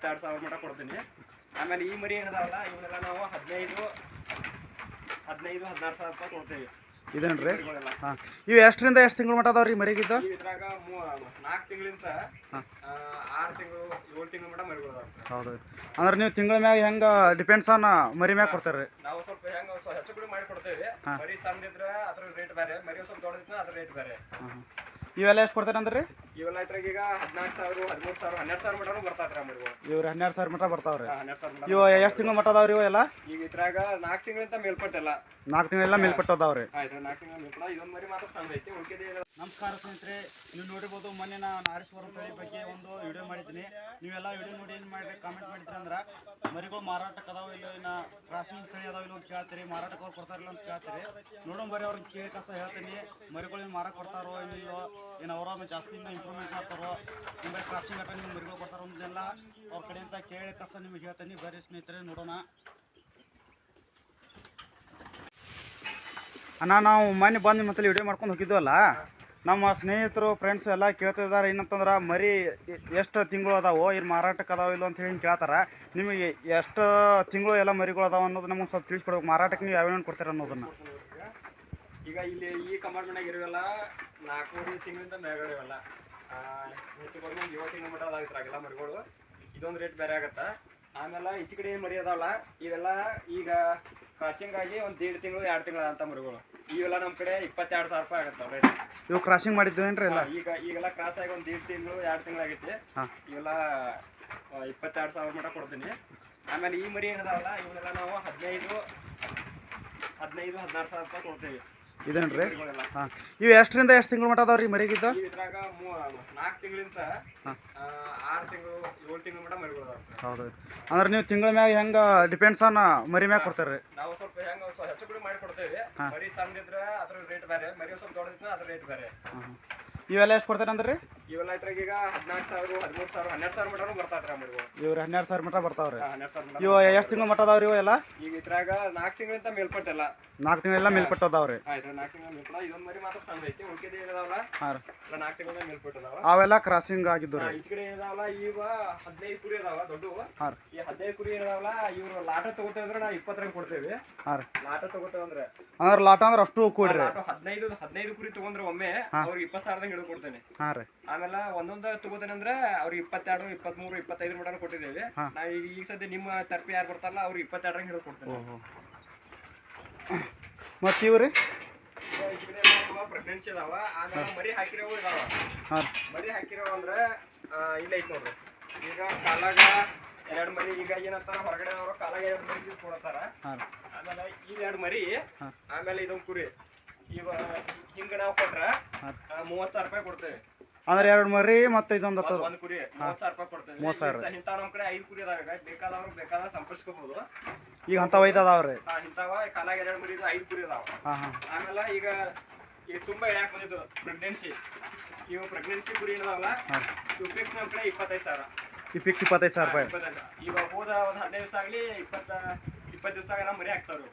22,000 ಮಟ್ಟ ಕೊಡ್ತೀನಿ. ಆಮೇಲೆ ಈ ಮರಿ ಏನದಾವಲ್ಲ ಇವನ್ನೆಲ್ಲ ನಾವು 16,000 ರೂಪಾಯಿ ಕೊಡ್ತೇವೆ. ಇದೇನ್ರಿ? ಹಾಂ, ಇವು ಎಷ್ಟರಿಂದ ಎಷ್ಟು ತಿಂಗಳು ಮಟ್ಟ ಅದಾವ್ರಿ ಮರಿಗಿದ್ದು? ಇದ್ರಾಗ 4 ತಿಂಗಳಿಂದ 6 ತಿಂಗಳು 7 ತಿಂಗಳು ಮಟ್ಟ ಮರಿಗಳು ಅದಾವ. ಹೌದು, ಅಂದ್ರೆ ನೀವು ತಿಂಗಳ ಮ್ಯಾಗ ಹೆಂಗೆ ಡಿಪೆಂಡ್ಸ್ ಆನ್ ಮರಿ ಮ್ಯಾಗ ಕೊಡ್ತಾರೆ? ನಾವು ಸ್ವಲ್ಪ ಹೆಂಗೆ ಹೆಚ್ಚು ಕಡಿಮೆ ಮಾಡಿ ಕೊಡ್ತೇವೆ. ಮರಿ ಸಣ್ಣದಿದ್ರೆ ಅದ್ರ ರೇಟ್ ಬೇರೆ, ಮರಿ ಸ್ವಲ್ಪ ದೊಡ್ಡದಿದ್ರೆ ಅದ್ರ ರೇಟ್ ಬೇರೆ. ಇವೆಲ್ಲ ಎಷ್ಟು ಕೊಡ್ತಾರೆ ಅಂದ್ರೆ? ಇವೆಲ್ಲ ಇದ್ರಾಗ ಈಗ 14,000 13,000 12,000 ಮಟನೂ ಬರ್ತಾವ್ರಿ ಮರಿಗಳು. ಇವ್ರು 12,000 ಮಟ್ಟ ಬರ್ತಾವ್ರಿ. 12,000 ಇವು ಎಷ್ಟು ತಿಂಗಳು ಮಟ್ಟ ಅದಾವ್ರಿ ಇವು ಎಲ್ಲ? ಈಗ ಇದ್ರಾಗ 4 ತಿಂಗಳಿಂದ ಮೇಲ್ಪಟ್ಟೆಲ್ಲ 4 ತಿಂಗಳೆಲ್ಲ ಮೇಲ್ಪಟ್ಟದಾವ್ರಿ. ಆಯ್ತು, 4 ತಿಂಗಳ ಮೇಲ್ಪಟ್ಟ. ಇದೊಂದು ಮರಿ ಮಾತ್ರ ಸಣ್ಣ ಐತಿ, ಉಳ್ಕಿದೆ. ನಮಸ್ಕಾರ ಸ್ನೇಹಿತರೆ, ನೀವು ನೋಡಿರ್ಬೋದು ಮೊನ್ನೆ ನಾನು ನಾರೇಶ್ವರ ತಳಿ ಬಗ್ಗೆ ಒಂದು ವಿಡಿಯೋ ಮಾಡಿದ್ದೀನಿ. ನೀವೆಲ್ಲ ವಿಡಿಯೋ ನೋಡಿ ಏನು ಮಾಡಿರಿ, ಕಾಮೆಂಟ್ ಮಾಡಿದ್ರಿ ಅಂದ್ರೆ ಮರಿಗಳು ಮಾರಾಟಕ್ಕೆ ಅದಾವ ಇಲ್ಲ, ಇನ್ನು ಕ್ರಾಸಿಂಗ್ ತಳಿ ಅದಾವ ಇಲ್ಲ ಅಂತ ಕೇಳ್ತೀರಿ, ಮಾರಾಟಕ್ಕೆ ಅವ್ರು ಕೊಡ್ತಾರಿಲ್ಲ ಅಂತ ಕೇಳ್ತೀರಿ. ನೋಡೋಣ ಬರೀ ಅವ್ರನ್ನ ಕೇಳಿ ಕಸ ಹೇಳ್ತೀನಿ. ಮರಿಗಳು ಏನು ಮಾರಾಟ ಕೊಡ್ತಾರೋ ಏನಿಲ್ಲೋ, ಏನು ಅವರನ್ನು ಜಾಸ್ತಿ ಇಂಪ್ರೂವ್ಮೆಂಟ್ ಮಾಡ್ತಾರೋ, ನಿಮಗೆ ಕ್ರಾಸಿಂಗ್ ಆಟ ನೀವು ಮರಿಗಳು ಕೊಡ್ತಾರೋ ಅನ್ನೋದೆಲ್ಲ ಅವ್ರ ಕಡೆಯಿಂದ ಕೇಳಿ ಕಸ ನಿಮಗೆ ಹೇಳ್ತೀನಿ. ಬರೀ ಸ್ನೇಹಿತರೆ ನೋಡೋಣ. ಅಣ್ಣ, ನಾವು ಮೊನ್ನೆ ಬಂದು ನಿಮ್ಮತ್ತಲ್ಲಿ ವಿಡಿಯೋ ಮಾಡ್ಕೊಂಡು ಹೋಗಿದ್ವಲ್ಲ, ನಮ್ಮ ಸ್ನೇಹಿತರು ಫ್ರೆಂಡ್ಸ್ ಎಲ್ಲ ಕೇಳ್ತಿದ್ದಾರೆ ಏನಂತಂದ್ರೆ ಮರಿ ಎಷ್ಟು ತಿಂಗಳು ಅದಾವೋ, ಇಲ್ಲಿ ಮಾರಾಟಕ್ಕೆ ಅದಾವ ಇಲ್ಲ ಅಂತ ಹೇಳಿ ಕೇಳ್ತಾರೆ. ನಿಮಗೆ ಎಷ್ಟು ತಿಂಗಳು ಎಲ್ಲ ಮರಿಗಳು ಅದಾವ ಅನ್ನೋದು ನಮಗೆ ಸ್ವಲ್ಪ ತಿಳಿಸ್ಕೊಡ್ಬೇಕು. ಮಾರಾಟಕ್ಕೆ ನೀವು ಯಾವ್ಯಾವ ಕೊಡ್ತೀರ ಅನ್ನೋದನ್ನು. ಈಗ ಇಲ್ಲಿ ಈ ಕಂಪಾರ್ಟ್ಮೆಂಟ್ನಾಗ ಇರುವಲ್ಲ 4 ತಿಂಗಳಿಂದ ಮೇಲ್ಗಡೆ ಇವೆಲ್ಲ ಹೆಚ್ಚು ಕಡಿಮೆ 7 ತಿಂಗಳ ಮಟ್ಟ ಅದಾಗಿಲ್ಲ ಮರಿಗಳು. ಇದೊಂದು ರೇಟ್ ಬೇರೆ ಆಗತ್ತೆ. ಆಮೇಲೆ ಈಚೆ ಕಡೆ ಮರಿ ಅದಾವಲ್ಲ ಇವೆಲ್ಲ ಈಗ ಕ್ರಾಸಿಂಗ್ ಆಗಿ ಒಂದು 1.5 ತಿಂಗಳು 2 ತಿಂಗಳ ಅಂತ ಮರಿಗಳು. ಇವೆಲ್ಲ ನಮ್ಮ ಕಡೆ 22,000 ರೂಪಾಯಿ ಆಗತ್ತೆ ರೇಟ್. ಇವು ಕ್ರಾಸಿಂಗ್ ಮಾಡಿದ್ದೇನ್ರಿ ಎಲ್ಲ? ಈಗೆಲ್ಲ ಕ್ರಾಸ್ ಆಗಿ ಒಂದು 1.5 ತಿಂಗಳು 2 ತಿಂಗಳು ಆಗೈತಿ. ಇವೆಲ್ಲ 22,000 ಮಟ್ಟ ಕೊಡ್ತೀನಿ. ಆಮೇಲೆ ಈ ಮರಿ ಏನದಾವಲ್ಲ ಇವನ್ನೆಲ್ಲ ನಾವು 15,000-16,000 ರೂಪಾಯಿ ಕೊಡ್ತೇವೆ. ಇದೇನ್ರಿ? ಹಾಂ, ಇವು ಎಷ್ಟರಿಂದ ಎಷ್ಟು ತಿಂಗಳು ಮಟ್ಟ ಅದಾವ್ರಿ ಮರಿಗಿದ್ದು? ಇದ್ರಾಗ 4 ತಿಂಗಳಿಂದ 6 ತಿಂಗಳು 7 ತಿಂಗಳು ಮಟ್ಟ ಮರಿಗಳು ಅದಾವ. ಹೌದು, ಅಂದ್ರೆ ನೀವು ತಿಂಗಳ ಮ್ಯಾಗ ಹೆಂಗೆ ಡಿಪೆಂಡ್ಸ್ ಆನ್ ಮರಿ ಮ್ಯಾಗ ಕೊಡ್ತಾರೆ? ನಾವು ಸ್ವಲ್ಪ ಹೆಂಗೆ ಹೆಚ್ಚು ಕಡಿಮೆ ಮಾಡಿ ಕೊಡ್ತೇವೆ. ಮರಿ ಸಣ್ಣದಿದ್ರೆ ಅದ್ರ ರೇಟ್ ಬೇರೆ, ಮರಿ ಸ್ವಲ್ಪ ದೊಡ್ಡದಿದ್ರೆ ಅದ್ರ ರೇಟ್ ಬೇರೆ. ಇವೆಲ್ಲ ಎಷ್ಟು ಕೊಡ್ತಾರೆ ಅಂದ್ರೆ? ಇವೆಲ್ಲ ಇದ್ರಾಗ ಈಗ 14,000 13,000 12,000 ಮಟನೂ ಬರ್ತಾವ್ರಿ ಮರಿಗಳು. ಇವ್ರು 12,000 ಮಟ್ಟ ಬರ್ತಾವ್ರಿ. 12,000 ಇವು ಎಷ್ಟು ತಿಂಗಳು ಮಟ್ಟ ಅದಾವ್ರಿ ಇವು ಎಲ್ಲ? ಈಗ ಇದ್ರಾಗ 4 ತಿಂಗಳಿಂದ ಮೇಲ್ಪಟ್ಟೆಲ್ಲ 4 ತಿಂಗಳೆಲ್ಲ ಮೇಲ್ಪಟ್ಟದಾವ್ರಿ. ಆಯ್ತು, 4 ತಿಂಗಳ ಮೇಲ್ಪಟ್ಟ. ಇದೊಂದು ಮರಿ ಮಾತ್ರ ಸಣ್ಣ ಐತಿ, ಉಳ್ಕಿದೆ ಏನದಾವಲ್ಲ 4 ತಿಂಗಳಿಂದ ಮೇಲ್ಪಟ್ಟದಾವ. ಅವೆಲ್ಲ ಕ್ರಾಸಿಂಗ್ ಆಗಿದ್ದು ರೀ. ಈ ಕಡೆ ಏನದಾವಲ್ಲ ಈಗ 15 ಕುರಿ ಅದಾವ ದೊಡ್ಡವು. ಈ 15 ಕುರಿ ಏನದಾವಲ್ಲ ಇವ್ರು ಲಾಟ ತಗೋತೇವೆ ಅಂದ್ರೆ ನಾವು 20 ಕೊಡ್ತೇವೆ. ಲಾಟ ತಗೋತೇವೆ ಅಂದ್ರೆ ಲಾಟ ಅಂದ್ರೆ ಅಷ್ಟು ಕೊಡ್ರಿ. 15 ಕುರಿ ತಗೊಂಡ್ರೆ ಒಮ್ಮೆ ಅವ್ರಿಗೆ 20,000 ಹಿಡಿದು ಕೊಡ್ತೇನೆ. ಆಮೇಲೆ ಒಂದೊಂದು ತಗೋತೇನೆ ಅಂದ್ರೆ ಅವ್ರಿಗೆ 22, 23, 25 ಮಟನ್ ಕೊಟ್ಟಿದ್ದೇವೆ. ನಾವು ಈಗ ಸದ್ಯ ನಿಮ್ಮ ತರ್ಪಿ ಯಾರು ಬರ್ತಾರಲ್ಲ ಅವ್ರಿಗೆ 22 ಹಿಡಿದು ಕೊಡ್ತೇನೆ. ಮತ್ತೆ ಇವ್ರಿ ಪ್ರೆಗ್ನೆನ್ಸಿ ಅದಾವ. ಆಮೇಲೆ ಮರಿ ಹಾಕಿರೋ ಇದಾವ. ಮರಿ ಹಾಕಿರೋ ಅಂದ್ರೆ ಇಲ್ಲ ಐತ್ ನೋಡ್ರಿ. ಈಗ ಕಾಲಾಗ 2 ಮರಿ, ಈಗ ಏನಂತಾರ ಹೊರಗಡೆ ಅವರು ಕಾಲಾಗ 2 ಮರಿ ಕೊಡ್ತಾರ. ಆಮೇಲೆ ಈ 2 ಮರಿ, ಆಮೇಲೆ ಇದೊಂದು ಕುರಿ. ಈಗ ಹಿಂಗ ನಾವು ಕೊಟ್ರ 30,000 ರೂಪಾಯಿ ಕೊಡ್ತೇವೆ. ಅಂದ್ರೆ 2 ಮರಿ ಮತ್ತೆ ಇದೊಂದು ಒಂದು ಕುರಿ 30,000 ರೂಪಾಯಿ ಕೊಡ್ತೇವೆ. ಇಂಥ ನಮ್ಮ ಕಡೆ 5 ಕುರಿ ಅದಾವ. ಬೇಕಾದವ್ರು ಬೇಕಾದ್ರೆ ಸಂಪರ್ಸ್ಕೋಬಹುದು. ಈಗ ಅಂತ 5 ಅದಾವ್ರಿ. ಇಂಥವ ಕಾಲಾಗ 2 ಮರಿ 5 ಕುರಿ ಅದಾವ. ಆಮೇಲೆ ಈಗ ತುಂಬಾ ಇಳ್ಯಾಕ್ ಬಂದಿದ್ದು ಪ್ರೆಗ್ನೆನ್ಸಿ. ಇವು ಪ್ರೆಗ್ನೆನ್ಸಿ ಕುರಿ ಏನದಾವಲ್ಲ ಇವು ಫಿಕ್ಸ್ ನಮ್ಮ ಕಡೆ 25,000. ಈ ಫಿಕ್ಸ್ 25,000 ರೂಪಾಯಿ. ಈಗ ಹೋದ ಒಂದು 15 ದಿವಸ ಆಗಲಿ 20 ದಿವಸ ಮರಿ ಹಾಕ್ತಾವ್ರು.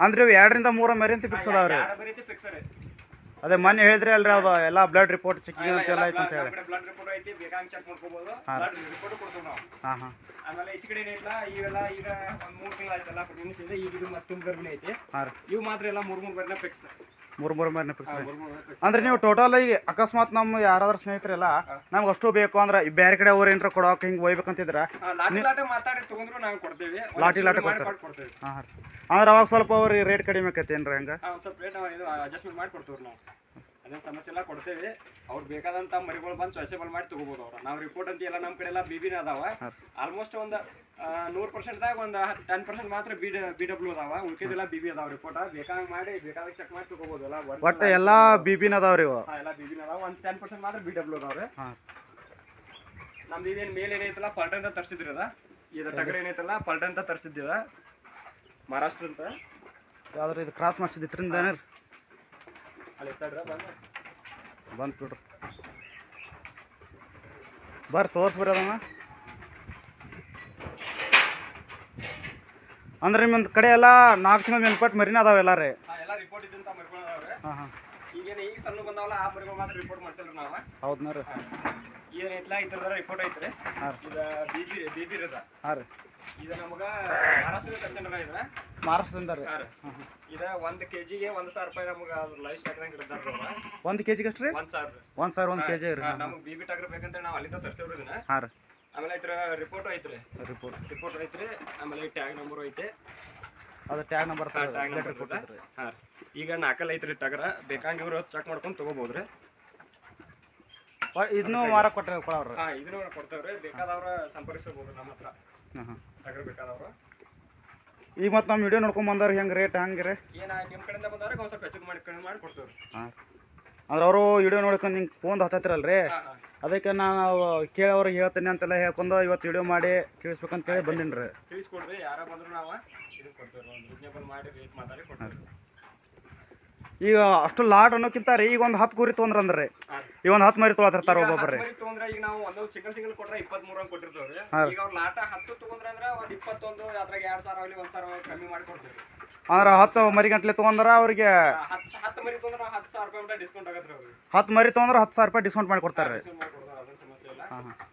ಅಂದ್ರೆ ಇವು 2 ರಿಂದ 3 ಮರಿ ಅಂತ ಫಿಕ್ಸ್ ಅದಾವ್ರಿ. ಫಿಕ್ಸ್ ರೀ. ಅದೇ ಮೊನ್ನೆ ಹೇಳಿದ್ರಿ ಅಲ್ರಿ, ಅದು ಎಲ್ಲ ಬ್ಲಡ್ ರಿಪೋರ್ಟ್ ಚೆಕಿಂಗ್ ಅಂತ ಎಲ್ಲ ಐತೆ ಅಂತ ಹೇಳಿ. ಬ್ಲಡ್ ರಿಪೋರ್ಟ್ ಐತಿ, ಬೇಕಾಂಗ್ ಚೆಕ್ ಮಾಡ್ಕೋಬಹುದು. ಬ್ಲಡ್ ರಿಪೋರ್ಟ್ ಕೊಡ್ತೀವಿ ನಾವು. ಆಮೇಲೆ ಈಚೆ ಕಡೆ ಏನಿಲ್ಲ ಇವೆಲ್ಲ ಈಗ ಒಂದು 3 ತಿಂಗಳು ಆಯ್ತಲ್ಲ ಪ್ರೆಗ್ನೆನ್ಸಿ ಇದೆ. ಈಗ ಇದು ಮತ್ತೆ ತುಂಬ ಗರ್ಭಿಣಿ ಐತಿ. ಇವು ಮಾತ್ರ ಎಲ್ಲ 3 ಮರಿನ ಫಿಕ್ಸ್. 3 ಮರಿನ ಫಿಕ್ಸ್. ಅಂದ್ರೆ ನೀವು ಟೋಟಲ್ ಈಗ ಅಕಸ್ಮಾತ್ ನಮ್ಮ ಯಾರಾದ್ರೂ ಸ್ನೇಹಿತರೆಲ್ಲ ನಮ್ಗೆ ಅಷ್ಟು ಬೇಕು ಅಂದ್ರೆ ಬೇರೆ ಕಡೆ ಅವ್ರು ಏನಾರ ಕೊಡೋಕೆ ಹಿಂಗೆ ಹೋಗ್ಬೇಕಂತಿದ್ರ ಲಾಟಿ ಮಾತಾಡಿ ತಗೊಂಡ್ರು ನಾವು ಕೊಡ್ತೇವೆ. ಲಾಟಿ ಕೊಡ್ತೇವೆ. ಅಂದ್ರೆ ಅವಾಗ ಸ್ವಲ್ಪ ಅವ್ರಿಗೆ ರೇಟ್ ಕಡಿಮೆ ಆಕೈತಿ ಏನ್ರ ಹಂಗೆ? ಸ್ವಲ್ಪ ರೇಟ್ ಅಡ್ಜಸ್ಟ್ಮೆಂಟ್ ಮಾಡಿ ಕೊಡ್ತೀವಿ ನಾವು. ಅದೇನು ಸಮಸ್ಯೆ ಎಲ್ಲ ಕೊಡ್ತೇವೆ. ಅವ್ರು ಬೇಕಾದಂಥ ಮರಿಗಳು ಬಂದು ಚಾಯ್ಸೇಬಲ್ ಮಾಡಿ ತಗೋಬೋದು ಅವ್ರು. ನಾವು ರಿಪೋರ್ಟ್ ಅಂತ ಎಲ್ಲ ನಮ್ಮ ಕಡೆ ಎಲ್ಲ ಬಿಬಿನ ಅದಾವ. ಆಲ್ಮೋಸ್ಟ್ ಒಂದು 100%ದಾಗ ಒಂದು 10% ಮಾತ್ರ BW ಅದಾವ. ಉಳ್ಕಿದೆಲ್ಲ ಬಿಬಿ ಅದಾವ. ರಿಪೋರ್ಟ್ ಬೇಕಾದಂಗೆ ಮಾಡಿ ಬೇಕಾದಾಗ ಚೆಕ್ ಮಾಡಿ ತಗೋಬೋದು. ಒಟ್ಟು ಎಲ್ಲ ಬಿಬಿನ ಅದಾವ್ರಿ ಇವು. ಎಲ್ಲ ಬಿಬಿನ ಅದಾವ. ಒಂದು 10% ಮಾತ್ರ BW ಅದಾವ್ರಿ. ನಮ್ದು ಇದೇನು ಮೇಲೆ ಏನೈತಲ್ಲ ಪಲ್ಟನ್ ಅಂತ ತರಿಸಿದ್ರಿ ಅದ. ಇದು ಟಗರ್ ಏನೈತಲ್ಲ ಪಲ್ಟನ್ ಅಂತ ತರಿಸಿದ್ದಿದ ಮಹಾರಾಷ್ಟ್ರ ಅಂತ. ಯಾವ್ದ್ರ ಇದು ಕ್ರಾಸ್ ಮಾಡಿಸಿದ್ರಿಂದ ಏನಾರ ಅಲ್ಲಿ ಎತ್ತಾಡ್ರ ಬಂದು ಬಿಡ್ರಿ. ಬರ್ರಿ ತೋರಿಸ್ಬರ್ರಿ ಅದನ್ನ. ಅಂದ್ರೆ ನಿಮ್ಮ ಕಡೆ ಎಲ್ಲ 4 ತಿಂಗಳ ಮೇಲ್ಪಟ್ಟು ಮರಿನ ಅದಾವ ಎಲ್ಲ ರೀ? ಎಲ್ಲ ರಿಪೋರ್ಟ್ ಇದ್ದಂತ ಮರಿಗಳು ಅದಾವ್ರಿ. ಈಗೇನು ಈಗ ಸಣ್ಣ ಬಂದಾವಲ್ಲ ಆ ಮರಿಗಳು ಮಾತ್ರ ರಿಪೋರ್ಟ್ ಮಾಡ್ಸಲ್ರಿ ನಾವು. ಹೌದ್ನ ರೀ. ಏನೈತ್ಲ ಇದ್ರದಾರ ರಿಪೋರ್ಟ್ ಐತ್ರಿ. ಹಾಂ ರೀ ಇದು ಬೀಬಿ ಇರದ. ಹಾಂ ರೀ ಇದು ನಮ್ಗೆ ಮಹಾರಾಷ್ಟ್ರದ ತರ್ಸಂಡ್ರ ಇದ. ಮಹಾರಾಷ್ಟ್ರದಿಂದ ರೀ. ಹಾಂ ರೀ. ಇದು 1 kg 1,000 ರೂಪಾಯಿ ನಮ್ಗೆ ಅದ್ರ ಲೈಫ್ ಸ್ಟಾಕ್ದಂಗೆ ಇರ್ತಾರ. 1 kg ಎಷ್ಟು ರೀ? 1,000. 1,000 1 kg ರೀ. ನಮ್ಗೆ ಬೀಬಿ ಟಾಗ್ರ ಬೇಕಂತ ನಾವು ಅಲ್ಲಿಂದ ತರ್ಸೇವ್ರಿ ಇದನ್ನ. ಹಾಂ ರೀ. ಆಮೇಲೆ ಇದ್ರ ರಿಪೋರ್ಟ್ ಐತ್ರಿ. ರಿಪೋರ್ಟ್ ಐತ್ರಿ. ಆಮೇಲೆ ಈ ಟ್ಯಾಗ್ ನಂಬರ್ ಐತೆ. ಅದು ಟ್ಯಾಗ್ ನಂಬರ್ ರಿಪೋರ್ಟ್ ಐತ್ರಿ. ಹಾಂ ಈಗ 4 ಐತ್ರಿ ಟಗರ. ಬೇಕಂಗಿವ್ರು ಚೆಕ್ ಮಾಡ್ಕೊಂಡು ತೊಗೋಬೋದ್ರಿ. ಇದನ್ನು ಮಾರಕ್ಕೆ ಕೊಟ್ಟರೆ ಕೊಡವ್ರಿ. ಹಾಂ ಇದನ್ನು ಕೊಡ್ತೇವ್ರಿ. ಬೇಕಾದವ್ರ ಸಂಪರ್ಕಿಸಬಹುದು ನಮ್ಮ ಹತ್ರ. ಹಾಂ ಟಗರ್ ಬೇಕಾದವ್ರು. ಈಗ ಮತ್ತು ನಮ್ಮ ವಿಡಿಯೋ ನೋಡ್ಕೊಂಡ್ ಬಂದವ್ರು ಹೆಂಗೆ ರೇಟ್ ಹಂಗೆ ರೀ? ಏನು ನಿಮ್ಮ ಕಡೆಯಿಂದ ಬಂದವ್ರಿಗೆ ಒಂದು ಸ್ವಲ್ಪ ಹೆಚ್ಚು ಮಾಡಿ ಕೊಡ್ತೇವ್ರಿ. ಹಾಂ ಅಂದ್ರೆ ಅವರು ವಿಡಿಯೋ ನೋಡ್ಕೊಂಡು ಹಿಂಗೆ ಫೋನ್ ಹಚ್ಚತ್ತಿರಲ್ಲ ರೀ, ಅದಕ್ಕೆ ನಾನು ಕೇಳೋರಿಗೆ ಹೇಳ್ತೇನೆ ಅಂತೆಲ್ಲ ಹೇಳ್ಕೊಂಡು ಇವತ್ತು ವಿಡಿಯೋ ಮಾಡಿ ತಿಳಿಸ್ಬೇಕಂತೇಳಿ ಬಂದೀನಿ ರೀ. ತಿಳಿಸ್ಕೊಡ್ರಿ. ಯಾರ ಬಂದ್ರು ನಾವು ಇದು ಕೊಡ್ತೇವ್ರಿ. ಒಂದು ರೀಸನೇಬಲ್ ಮಾಡಿ ರೇಟ್ ಮಾತಾಡಿ ಕೊಡ್ತೇವ್ರಿ. ಈಗ ಅಷ್ಟು ಲಾಟ್ ಅನ್ನೋಕ್ಕಿಂತ ರೀ ಈಗ ಒಂದು 10 ಕುರಿ ತೊಗೊಂಡ್ರೆ ರೀ ಈಗ ಒಂದು 10 ಮರಿ ತೊಗೊಳತಿರ್ತಾರೆ ಒಬ್ಬೊಬ್ಬರು. ತೊಗೊಂಡ್ರೆ ಈಗ ನಾವು ಒಂದೊಂದು ಸಿಂಗಲ್ ಕೊಟ್ರೆ 23 ಅಂತ ಕೊಟ್ಟಿರ್ತೇವ್ರಿ. ಈಗ ಅವ್ರ ಲಾಟ 10 ತೊಗೊಂಡ್ರೆ ಅಂದ್ರೆ ಒಂದು 21 ಅದ್ರಾಗ 2,000 ಆಗಲಿ 1,000 ಕಮ್ಮಿ ಮಾಡಿ ಕೊಡ್ತೀವಿ. ಅಂದ್ರೆ 10 ಮರಿ ಗಂಟ್ಲೆ ತೊಗೊಂಡ್ರೆ ಅವ್ರಿಗೆ 10 ಮರಿ ತೊಗೊಂಡ್ರೆ ನಾವು 10,000 ರೂಪಾಯಿ ಮಟ್ಟ ಡಿಸ್ಕೌಂಟ್ ಆಗತ್ತೆ ರೀ. 10 ಮರಿ ತೊಗೊಂಡ್ರೆ 10,000 ರೂಪಾಯಿ ಡಿಸ್ಕೌಂಟ್ ಮಾಡಿ ಕೊಡ್ತಾರೆ ರೀ. ಅದೊಂದು ಸಮಸ್ಯೆ ಇಲ್ಲ.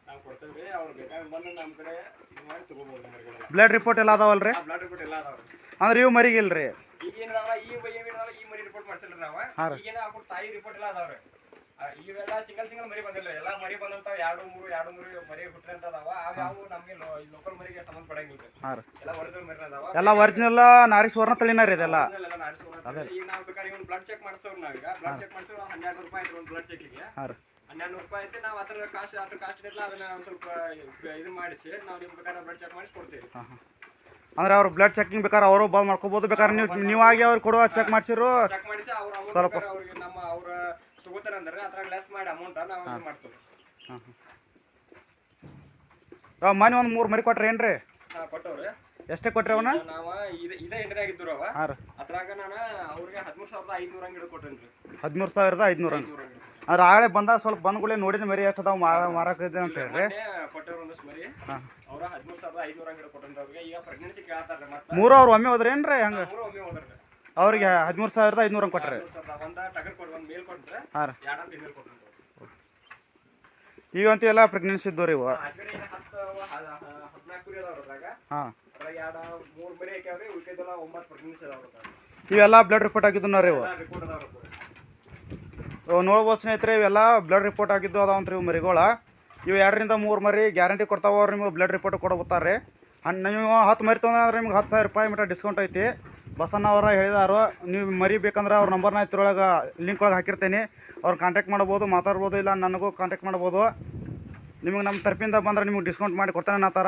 ನಾವು ಕೊಡ್ತೇವ್ರಿ. ಅವ್ರು ಬೇಕಾದ್ರೆ ಬಂದು ನಮ್ಮ ಕಡೆ ಇದು ಮಾಡಿ ತೊಗೋಬೋದು ಮರಿಗಳೆಲ್ಲ. ಬ್ಲಡ್ ರಿಪೋರ್ಟ್ ಎಲ್ಲ ಅದಾವಲ್ಲ ರೀ? ಬ್ಲಡ್ ರಿಪೋರ್ಟ್ ಎಲ್ಲ ಅದಾವ್ರಿ. ಅಂದ್ರೆ ಇವು ಮರಿಗಿಲ್ಲ ರೀ? ಈಗ ಏನಿದಾವಲ್ಲ ಈ ಮರಿ ರಿಪೋರ್ಟ್ ಮಾಡ್ಸಿಲ್ಲ ನಾವು. ಈಗೇನ ಅವ್ರ ತಾಯಿ ರಿಪೋರ್ಟ್ ಎಲ್ಲ ಅದಾವ್ರಿ. ಇವೆಲ್ಲ ಸಿಂಗಲ್ ಮರಿ ಬಂದಿಲ್ಲ. ಎಲ್ಲ ಮರಿ ಬಂದಂತ 2-3 ಮರಿ ಹುಟ್ಟಿದಂತ ಅದಾವ. ಅವು ನಮಗೆ ಲೋಕಲ್ ಮರಿಗೆ ಸಂಬಂಧ ಪಡಂಗಿಲ್ಲ. ಎಲ್ಲ ಒರಿಜಿನಲ್ ಮರಿ ಅದಾವ. ಎಲ್ಲ ಒರಿಜಿನಲ್ ನಾರಿ ಸುವರ್ಣ ತಳಿನ ರೀ ಇದೆಲ್ಲ. ಈಗ ನಾವು ಬೇಕಾದ್ರೆ ಒಂದು ಬ್ಲಡ್ ಚೆಕ್ ಮಾಡಿಸ್ತೇವ್ರಿ. ನಾವೀಗ ಬ್ಲಡ್ ಚೆಕ್ ಮಾಡಿಸಿದ್ರೆ 1,200 ರೂಪಾಯಿ ಐತ್ರಿ ಒಂದು ಬ್ಲಡ್ ಚೆಕ್ಕಿಗೆ. 1,200 ರೂಪಾಯಿ ಐತಿ. ನಾವು ಅದ್ರ ಕಾಸ್ಟ್ ಇಲ್ಲ ಅದನ್ನ ಒಂದು ಸ್ವಲ್ಪ ಇದು ಮಾಡಿಸಿ ನಾವು ನಿಮ್ಗೆ ಬೇಕಾದ್ರೆ ಬ್ಲಡ್ ಚೆಕ್ ಮಾಡಿಸಿ ಕೊಡ್ತೀವಿ. ಅಂದ್ರೆ ಅವ್ರು ಬ್ಲಡ್ ಚೆಕಿಂಗ್ ಬೇಕಾದ್ರೆ ಅವರು ಬಂದು ಮಾಡ್ಕೋಬಹುದು. ಬೇಕಾದ್ರೆ ನೀವಾಗಿ ಅವ್ರು ಕೊಡುವ ಚೆಕ್ ಮಾಡಿಸಿರು ಚೆಕ್ ಮಾಡಿಸಿ ಅವ್ರ ಅಮೌಂಟ್ ಅವ್ರಿಗೆ ನಮ್ಮ ಅವ್ರ ತಗೋತಾರೆ ಅಂದ್ರೆ ಅದ್ರಾಗ ಲೆಸ್ ಮಾಡಿ ಅಮೌಂಟ್ ನಾವು ಇದು ಮಾಡ್ತೀವಿ. ಮನೆ ಒಂದು 3 ಮರಿ ಕೊಟ್ರಿ ಏನ್ರಿ? ಹಾಂ ಕೊಟ್ಟವ್ರಿ. ಎಷ್ಟೇ ಕೊಟ್ರಿ ಅವನ್ನ? ನಾವು ಇದೇ ಎಂಟ್ರಿ ಆಗಿದ್ರು ಅವ. ಅದ್ರಾಗ ನಾನು ಅವ್ರಿಗೆ 13,500 ಹಂಗೆ ಕೊಟ್ಟೇನ್ರಿ. 13,500 ಅಂದ್ರೆ ಆಗಲೇ ಬಂದಾಗ ಸ್ವಲ್ಪ ಬಂದ್ಗಳೇ ನೋಡಿದ ಮರಿ ಎಷ್ಟು ಅದಾವ ಮಾರಾಕಿದೆ ಅಂತ ಹೇಳ್ರಿ. ಕೊಟ್ಟವ್ರು ಒಂದಷ್ಟು ಮರಿ. ಅವ್ರ 13,500 ಹಂಗೆ ಕೊಟ್ಟಂತ ಅವ್ರಿಗೆ. ಈಗ ಪ್ರೆಗ್ನೆನ್ಸಿ ಕೇಳ್ತಾರೆ ಮತ್ತೆ. 3 ಅವ್ರು ಒಮ್ಮೆ ಹೋದ್ರಿ ಏನ್ರಿ? ಹಂಗೆ 3 ಒಮ್ಮೆ ಹೋದ್ರಿ. ಅವ್ರಿಗೆ 13,500 ಕೊಟ್ರಿ. ಒಂದು ಟಗರ್ ಕೊಟ್ಟು ಒಂದು ಮೇಲ್ ಕೊಟ್ರೆ ಹಾಂ ರೀ. 2 ಫೀಮೇಲ್ ಕೊಟ್ಟರು. ಈಗಂತೂ ಎಲ್ಲ ಪ್ರೆಗ್ನೆನ್ಸಿ ಇದ್ದವು ರೀ ಇವು. 14 ಕುರಿ ಅದಾವ್ರಿ ಅದ್ರಾಗ. ಹಾಂ ಅದ್ರಾಗ 3 ಮರಿ ಹಾಕ್ಯಾವ್ರಿ. ಉಳಿದೆಲ್ಲ 9 ಪ್ರೆಗ್ನೆನ್ಸಿ ಅದಾವ್ರಿ. ಇವೆಲ್ಲ ಬ್ಲಡ್ ರಿಪೋರ್ಟ್ ಆಗಿದ್ದು ರೀ ಇವು. ರಿಪೋರ್ಟ್ ಅದಾವ್ರಿ. ನೋಡ್ಬೋದು ಸ್ನೇಹಿತರೆ, ಇವೆಲ್ಲ ಬ್ಲಡ್ ರಿಪೋರ್ಟ್ ಆಗಿದ್ದು ಅದಾವಂತ್ರಿ ಇವು ಮರಿಗಳ. ಇವು 2-3 ಮರಿ ಗ್ಯಾರಂಟಿ ಕೊಡ್ತಾವ. ಅವ್ರು ನಿಮಗೆ ಬ್ಲಡ್ ರಿಪೋರ್ಟ್ ಕೊಡ್ತಾರೆ. ನೀವು 10 ಮರಿ ತೊಗೊಂಡ್ರೆ ನಿಮ್ಗೆ 10,000 ರೂಪಾಯಿ ಮಟ್ಟ ಡಿಸ್ಕೌಂಟ್ ಐತಿ. ಬಸಣ್ಣ ಅವರ ಹೇಳಿದಾರು. ನೀವು ಮರಿ ಬೇಕಂದ್ರೆ ಅವ್ರ ನಂಬರ್ನ ಇದ್ರೊಳಗೆ ಲಿಂಕ್ ಒಳಗೆ ಹಾಕಿರ್ತೀನಿ. ಅವ್ರು ಕಾಂಟ್ಯಾಕ್ಟ್ ಮಾಡ್ಬೋದು, ಮಾತಾಡ್ಬೋದು, ಇಲ್ಲ ನನಗೂ ಕಾಂಟ್ಯಾಕ್ಟ್ ಮಾಡ್ಬೋದು. ನಿಮಗೆ ನಮ್ಮ ತರಪಿಂದ ಬಂದ್ರೆ ನಿಮಗೆ ಡಿಸ್ಕೌಂಟ್ ಮಾಡಿ ಕೊಡ್ತಾನೆ ಆ ಥರ.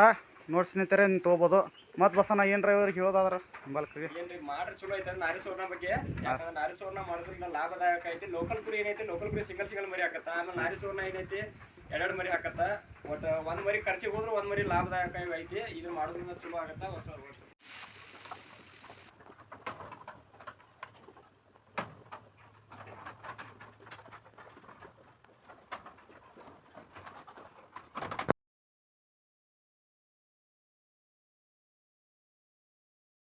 ನೋಡಿ ಸ್ನೇಹಿತರೆ, ನೀವು ತೊಗೋಬೋದು. ಮತ್ತು ಬಸಣ್ಣ ಏನು ಇವ್ರಿಗೆ ಹೇಳೋದಾದ್ರೆ ಬಲ್ಕಿಗೆ ಏನ್ರಿ ಮಾಡ್ರಿ ಚಲೋ ಐತೆ ನಾರಿ ಸುವರ್ಣ ಬಗ್ಗೆ. ಯಾಕಂದ್ರೆ ನಾರಿ ಸುವರ್ಣ ಮಾಡೋದ್ರಿಂದ ಲಾಭದಾಯಕ ಐತಿ. ಲೋಕಲ್ ಕುರಿ ಏನೈತಿ, ಲೋಕಲ್ ಕುರಿ ಸಿಂಗಲ್ ಮರಿ ಹಾಕತ್ತ. ಆಮೇಲೆ ನಾರಿ ಸುವರ್ಣ ಏನೈತಿ 2 ಮರಿ ಹಾಕತ್ತ. ಒಟ್ಟು 1 ಮರಿ ಖರ್ಚಿಗೆ ಹೋದ್ರೆ 1 ಮರಿ ಲಾಭದಾಯಕ ಐತಿ. ಇದು ಮಾಡೋದ್ರಿಂದ ಚಲೋ ಆಗತ್ತ.